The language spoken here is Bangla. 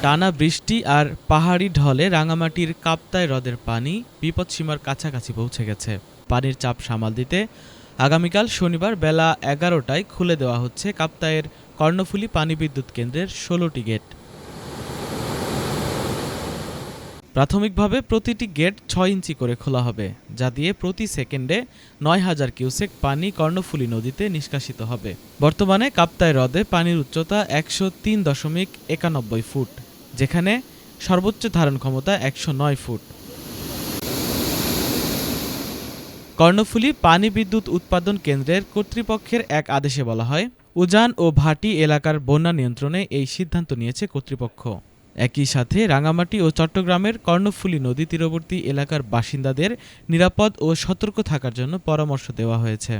টানা বৃষ্টি আর পাহাড়ি ঢলে রাঙামাটির কাপ্তাই হ্রদের পানি বিপদসীমার কাছাকাছি পৌঁছে গেছে। পানির চাপ সামাল দিতে আগামীকাল শনিবার বেলা ১১টায় খুলে দেওয়া হচ্ছে কাপ্তাইয়ের কর্ণফুলী পানি বিদ্যুৎ কেন্দ্রের ১৬টি গেট। প্রাথমিকভাবে প্রতিটি গেট ৬ ইঞ্চি করে খোলা হবে, যা দিয়ে প্রতি সেকেন্ডে ৯,০০০ কিউসেক পানি কর্ণফুলী নদীতে নিষ্কাশিত হবে। বর্তমানে কাপ্তাই হ্রদে পানির উচ্চতা ১০৩.৯১ ফুট, যেখানে সর্বোচ্চ ধারণ ক্ষমতা ১০৯ ফুট। কর্ণফুলী পানি বিদ্যুৎ উৎপাদন কেন্দ্রের কর্তৃপক্ষের এক আদেশে বলা হয়, উজান ও ভাটি এলাকার বন্যা নিয়ন্ত্রণে এই সিদ্ধান্ত নিয়েছে কর্তৃপক্ষ। একই সাথে রাঙামাটি ও চট্টগ্রামের কর্ণফুলী নদী তীরবর্তী এলাকার বাসিন্দাদের নিরাপদ ও সতর্ক থাকার জন্য পরামর্শ দেওয়া হয়েছে।